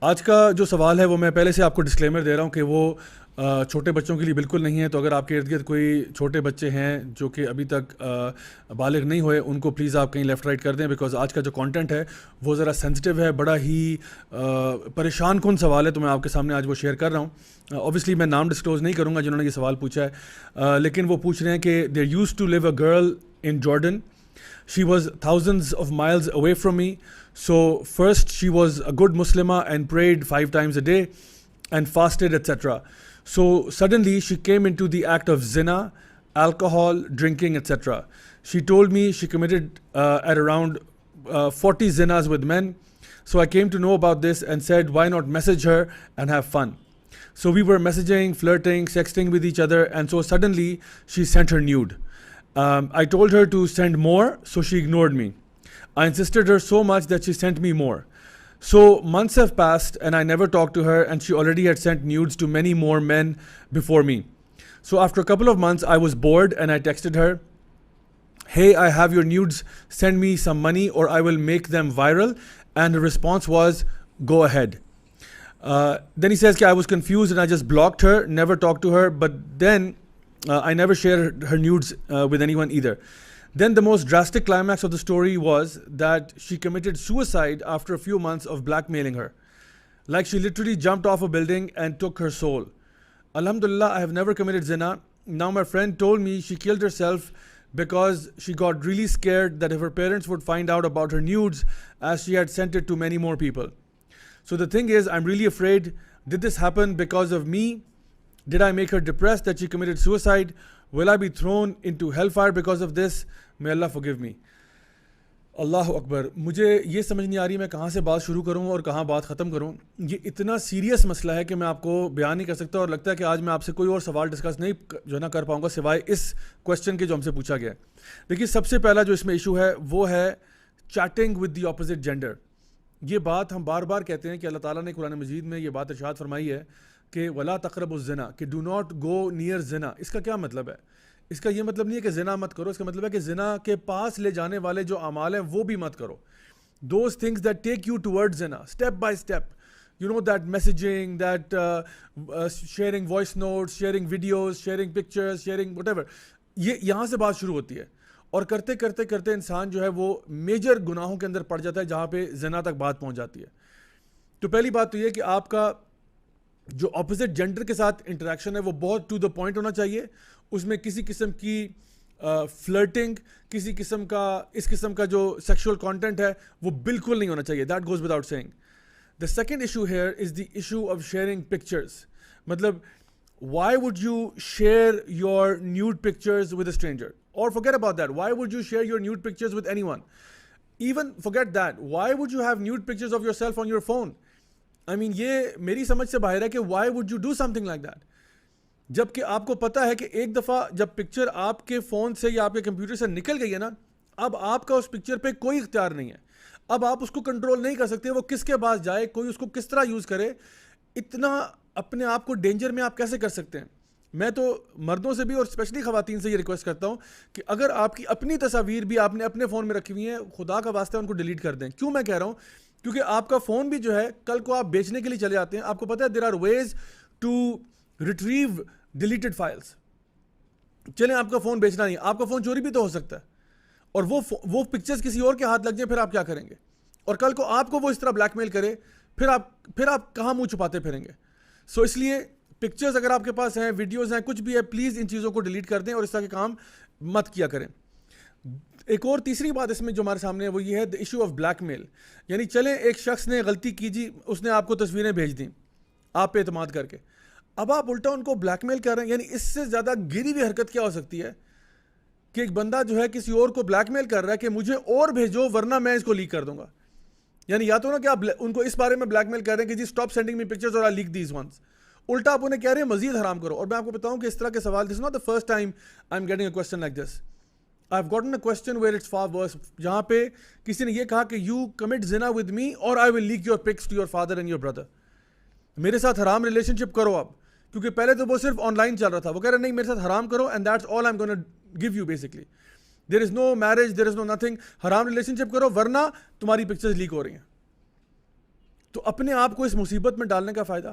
آج کا جو سوال ہے وہ میں پہلے سے آپ کو ڈسکلیمر دے رہا ہوں کہ وہ چھوٹے بچوں کے لیے بالکل نہیں ہے. تو اگر آپ کے ارد گرد کوئی چھوٹے بچے ہیں جو کہ ابھی تک بالغ نہیں ہوئے, ان کو پلیز آپ کہیں لیفٹ رائٹ کر دیں, بیکاز آج کا جو کانٹینٹ ہے وہ ذرا سینسٹیو ہے, بڑا ہی پریشان کن سوال ہے. تو میں آپ کے سامنے آج وہ شیئر کر رہا ہوں. اوبیسلی میں نام ڈسکلوز نہیں کروں گا جنہوں نے یہ سوال پوچھا ہے, لیکن وہ پوچھ رہے ہیں کہ there use to leave a girl in Jordan. She was thousands of miles away from me. So first she was a good Muslimah and prayed 5 times a day and fasted, etc. So suddenly she came into the act of zina, alcohol, drinking, etc. She told me she committed at around 40 zinas with men. So I came to know about this and said, why not message her and have fun? So we were messaging, flirting, sexting with each other, and so suddenly she sent her nude. I told her to send more, so she ignored me. I insisted her so much that she sent me more. So months have passed and I never talked to her, and she already had sent nudes to many more men before me. So after a couple of months, I was bored and I texted her, hey, I have your nudes, send me some money or I will make them viral. And her response was, go ahead. Then he says, I was confused and I just blocked her, never talked to her, but then I never shared her nudes with anyone either. Then the most drastic climax of the story was that she committed suicide after a few months of blackmailing her. Like she literally jumped off a building and took her soul. Alhamdulillah, I have never committed zina. Now my friend told me she killed herself because she got really scared that if her parents would find out about her nudes, as she had sent it to many more people. So the thing is, I'm really afraid, did this happen because of me? Did I make her depressed that she committed suicide? Will I be thrown into hellfire because of this? May Allah forgive me. اللہ اکبر. مجھے یہ سمجھ نہیں آ رہی میں کہاں سے بات شروع کروں اور کہاں بات ختم کروں. یہ اتنا سیریس مسئلہ ہے کہ میں آپ کو بیان نہیں کر سکتا, اور لگتا ہے کہ آج میں آپ سے کوئی اور سوال ڈسکس نہیں جو ہے نا کر پاؤں گا سوائے اس کویسچن کے جو ہم سے پوچھا گیا ہے. دیکھیے, سب سے پہلا جو اس میں ایشو ہے وہ ہے cheating with the opposite gender. یہ بات ہم بار بار کہتے ہیں کہ اللہ تعالیٰ نے قرآن مجید میں یہ بات ارشاد فرمائی ہے کہ ولا تقربوا الزنا, کہ ڈو ناٹ گو نیئر زنا. اس کا کیا مطلب ہے؟ اس کا یہ مطلب نہیں ہے کہ زنا مت کرو, اس کا مطلب ہے کہ زنا کے پاس لے جانے والے جو اعمال ہیں وہ بھی مت کرو. Those things that take you toward زنا, step by step, you know, that messaging, that sharing voice notes, sharing videos, sharing pictures, sharing whatever, یہ یہاں سے بات شروع ہوتی ہے. اور کرتے کرتے کرتے انسان جو ہے وہ میجر گناہوں کے اندر پڑ جاتا ہے جہاں پہ زنا تک بات پہنچ جاتی ہے. تو پہلی بات تو یہ کہ آپ کا جو اپوزٹ جینڈر کے ساتھ انٹریکشن ہے وہ بہت ٹو دا پوائنٹ ہونا چاہیے. اس میں کسی قسم کی فلرٹنگ, کسی قسم کا اس قسم کا جو سیکشول کانٹینٹ ہے وہ بالکل نہیں ہونا چاہیے. That goes without saying. The second issue here is the issue of sharing pictures. مطلب why would you share your nude pictures with a stranger, اور forget about that, why would you share your nude pictures with anyone? Even forget that, why would you have nude pictures of yourself on your phone? I mean, یہ میری سمجھ سے باہر ہے کہ why would you do something like that? جب کہ آپ کو پتا ہے کہ ایک دفعہ جب پکچر آپ کے فون سے یا آپ کے کمپیوٹر سے نکل گئی ہے نا, اب آپ کا اس پکچر پہ کوئی اختیار نہیں ہے. اب آپ اس کو کنٹرول نہیں کر سکتے, وہ کس کے پاس جائے, کوئی اس کو کس طرح یوز کرے. اتنا اپنے آپ کو ڈینجر میں آپ کیسے کر سکتے ہیں؟ میں تو مردوں سے بھی اور اسپیشلی خواتین سے یہ ریکویسٹ کرتا ہوں کہ اگر آپ کی اپنی تصاویر بھی آپ نے اپنے فون میں رکھی ہوئی ہیں, خدا کا واسطہ ان کو ڈیلیٹ کر دیں. کیوں میں کہہ رہا ہوں؟ کیونکہ آپ کا فون بھی جو ہے کل کو آپ بیچنے کے لیے چلے جاتے ہیں. آپ کو پتہ ہے there are ways to retrieve deleted files. چلیں آپ کا فون بیچنا نہیں, آپ کا فون چوری بھی تو ہو سکتا ہے, اور وہ پکچرز کسی اور کے ہاتھ لگ جائیں, پھر آپ کیا کریں گے؟ اور کل کو آپ کو وہ اس طرح بلیک میل کرے, پھر آپ کہاں منہ چھپاتے پھریں گے؟ سو اس لیے پکچرز اگر آپ کے پاس ہیں, ویڈیوز ہیں, کچھ بھی ہے, پلیز ان چیزوں کو ڈیلیٹ کر دیں اور اس طرح کے کام مت کیا کریں. ایک اور تیسری بات اس میں جو ہمارے سامنے ہے وہ یہ ہے دا ایشو آف بلیک میل. یعنی چلیں ایک شخص نے غلطی کی, جی اس نے آپ کو تصویریں بھیج دیں آپ پہ اعتماد کر کے, اب آپ الٹا ان کو بلیک میل کر رہے ہیں. یعنی اس سے زیادہ گری ہوئی حرکت کیا ہو سکتی ہے کہ ایک بندہ جو ہے کسی اور کو بلیک میل کر رہا ہے کہ مجھے اور بھیجو ورنہ میں اس کو لیک کر دوں گا. یعنی یا تو نا کہ آپ ان کو اس بارے میں بلیک میل کر رہے ہیں کہ جی اسٹاپ سینڈنگ می پکچرز اور آئی لیک دیز ونس, الٹا آپ انہیں کہہ رہے ہیں مزید حرام کرو. اور میں آپ کو بتاؤں کہ اس طرح کے سوال, this not the first time I am getting a question like this. I have gotten a question where it's far worse, جہاں پہ کسی نے یہ کہا کہ یو کمٹ زنا ود می اور I will leak your pics to your father and your brother. میرے ساتھ حرام ریلیشن شپ کرو آپ, کیونکہ پہلے تو وہ صرف آن لائن چل رہا تھا. وہ کہہ رہے نہیں میرے ساتھ حرام کرو and that's all I am gonna give you. Basically there is no marriage, there is no nothing, حرام ریلیشن شپ کرو ورنہ تمہاری پکچرز لیک ہو رہی ہیں. تو اپنے آپ کو اس مصیبت میں ڈالنے کا فائدہ.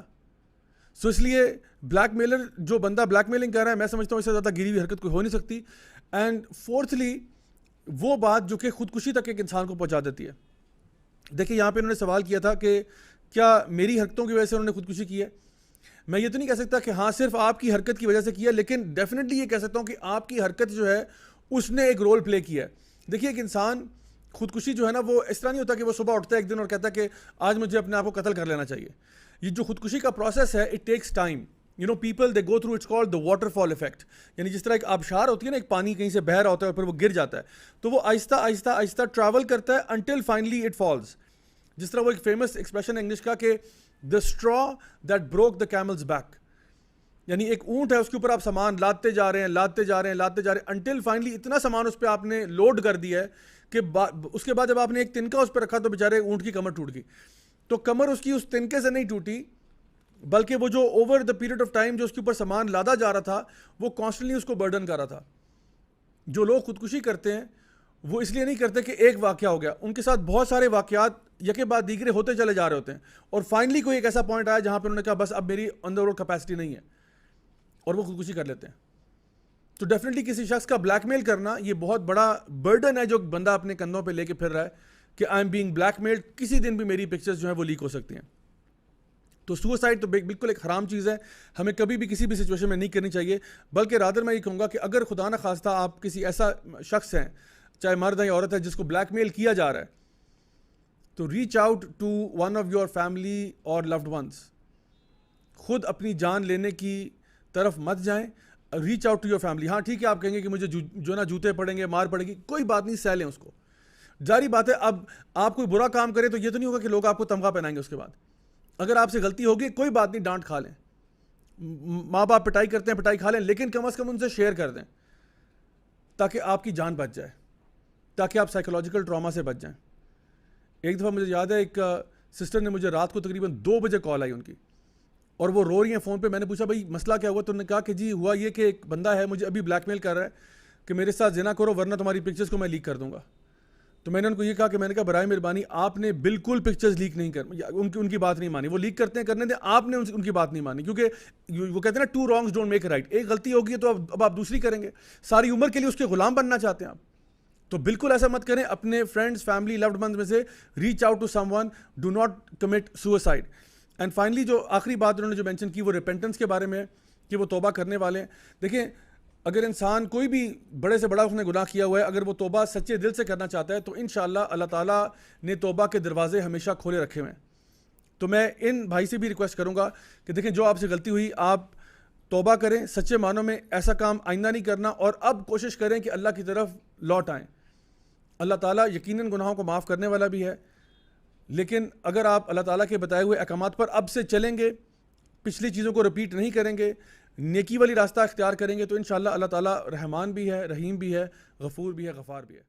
سو اس لیے بلیک میلر جو بندہ بلیک میلنگ کر رہا ہے, میں سمجھتا ہوں اس سے زیادہ گری ہوئی حرکت کوئی ہو نہیں سکتی. اینڈ فورتھلی وہ بات جو کہ خودکشی تک ایک انسان کو پہنچا دیتی ہے. دیکھیں یہاں پہ انہوں نے سوال کیا تھا کہ کیا میری حرکتوں کی وجہ سے انہوں نے خودکشی کی ہے. میں یہ تو نہیں کہہ سکتا کہ ہاں صرف آپ کی حرکت کی وجہ سے کیا, لیکن ڈیفینیٹلی یہ کہہ سکتا ہوں کہ آپ کی حرکت جو ہے اس نے ایک رول پلے کیا ہے. دیکھیے ایک انسان خودکشی جو ہے نا, وہ اس طرح نہیں ہوتا کہ وہ صبح اٹھتا ہے ایک دن اور کہتا ہے کہ آج مجھے اپنے آپ کو قتل کر لینا چاہیے. یہ جو خودکشی کا پروسیس ہے, it takes time. You know people they go through, it's called the waterfall effect. یعنی جس طرح ایک آبشار ہوتی ہے نا, ایک پانی کہیں سے بہہ رہا ہوتا ہے اور پھر وہ گر جاتا ہے, تو وہ آہستہ آہستہ آہستہ ٹریول کرتا ہے انٹل فائنلی اٹ فالز. جس طرح وہ ایک فیمس ایکسپریشن انگلش کا کہ the straw that broke the camel's back. یعنی ایک اونٹ ہے, اس کے اوپر آپ سامان لاتے جا رہے ہیں انٹل فائنلی اتنا سامان اس پہ آپ نے لوڈ کر دیا ہے کہ اس کے بعد جب آپ نے ایک تنکا اس پہ رکھا تو بیچارے اونٹ کی کمر ٹوٹ گئی. تو کمر اس کی اس تنکے سے نہیں ٹوٹی, بلکہ وہ جو over the period of time جو اس کے اوپر سامان لادا جا رہا تھا وہ کانسٹنٹلی اس کو برڈن کر رہا تھا. جو لوگ خودکشی کرتے ہیں وہ اس لیے نہیں کرتے کہ ایک واقعہ ہو گیا, ان کے ساتھ بہت سارے واقعات یکے بعد دیگرے ہوتے چلے جا رہے ہوتے ہیں, اور فائنلی کوئی ایک ایسا پوائنٹ آیا جہاں پہ انہوں نے کہا بس اب میری اندر کیپیسٹی نہیں ہے, اور وہ خودکشی کر لیتے ہیں. تو ڈیفینیٹلی کسی شخص کا بلیک میل کرنا یہ بہت بڑا برڈن ہے جو بندہ اپنے کندھوں پہ لے کے پھر رہا ہے کہ I am being black mailed, کسی دن بھی میری پکچرز جو ہیں وہ لیک ہو سکتی ہیں. تو سوسائڈ تو بالکل ایک حرام چیز ہے, ہمیں کبھی بھی کسی بھی سچویشن میں نہیں کرنی چاہیے. بلکہ رادر میں یہ کہوں گا کہ اگر خدا نہ خواستہ آپ کسی ایسا شخص ہیں, چاہے مرد ہے یا عورت ہے, جس کو بلیک میل کیا جا رہا ہے, تو reach out to one of your family اور لوڈ ونس. خود اپنی جان لینے کی طرف مت جائیں, reach out to your family. ہاں ٹھیک ہے, آپ کہیں گے کہ مجھے جو نا جوتے پڑیں گے, مار پڑے گی, کوئی بات نہیں, سہ لیں اس کو. جاری بات ہے, اب آپ کوئی برا کام کرے تو یہ تو نہیں ہوگا کہ لوگ آپ کو تمغہ پہنائیں گے اس کے بعد. اگر آپ سے غلطی ہوگی کوئی بات نہیں, ڈانٹ کھا لیں, ماں باپ پٹائی کرتے ہیں پٹائی کھا لیں, لیکن کم از کم ان سے شیئر کر دیں تاکہ آپ کی جان بچ جائے, تاکہ آپ سائیکولوجیکل ٹراما سے بچ جائیں. ایک دفعہ مجھے یاد ہے, ایک سسٹر نے مجھے رات کو تقریباً 2 بجے کال آئی ان کی, اور وہ رو رہی ہیں فون پہ. میں نے پوچھا بھائی مسئلہ کیا ہوا, تو انہوں نے کہا کہ جی ہوا یہ کہ ایک بندہ ہے مجھے ابھی بلیک میل کر رہا ہے کہ میرے ساتھ زنا کرو ورنہ تمہاری پکچرز کو میں لیک کر دوں گا. تو میں نے ان کو یہ کہا کہ میں نے کہا برائے مہربانی آپ نے بالکل پکچرز لیک نہیں کر, ان کی بات نہیں مانی. وہ لیک کرتے ہیں کرنے دیں, آپ نے ان کی بات نہیں مانی, کیونکہ وہ کہتے ہیں نا 2 wrongs don't make a right. ایک غلطی ہوگی تو اب آپ دوسری کریں گے, ساری عمر کے لیے اس کے غلام بننا چاہتے ہیں آپ, تو بالکل ایسا مت کریں. اپنے فرینڈز, فیملی, لوڈ ونز میں سے reach out to someone, do not commit suicide. And finally جو آخری بات انہوں نے جو مینشن کی وہ ریپینٹنس کے بارے میں, کہ وہ توبہ کرنے والے ہیں. دیکھیں اگر انسان کوئی بھی بڑے سے بڑا اس نے گناہ کیا ہوا ہے, اگر وہ توبہ سچے دل سے کرنا چاہتا ہے تو انشاءاللہ اللہ تعالیٰ نے توبہ کے دروازے ہمیشہ کھولے رکھے ہوئے ہیں. تو میں ان بھائی سے بھی ریکویسٹ کروں گا کہ دیکھیں جو آپ سے غلطی ہوئی آپ توبہ کریں, سچے معنوں میں ایسا کام آئندہ نہیں کرنا, اور اب کوشش کریں کہ اللہ کی طرف لوٹ آئیں. اللہ تعالیٰ یقیناً گناہوں کو معاف کرنے والا بھی ہے, لیکن اگر آپ اللہ تعالیٰ کے بتائے ہوئے احکامات پر اب سے چلیں گے, پچھلی چیزوں کو رپیٹ نہیں کریں گے, نیکی والی راستہ اختیار کریں گے, تو انشاءاللہ اللہ تعالیٰ رحمان بھی ہے, رحیم بھی ہے, غفور بھی ہے, غفار بھی ہے.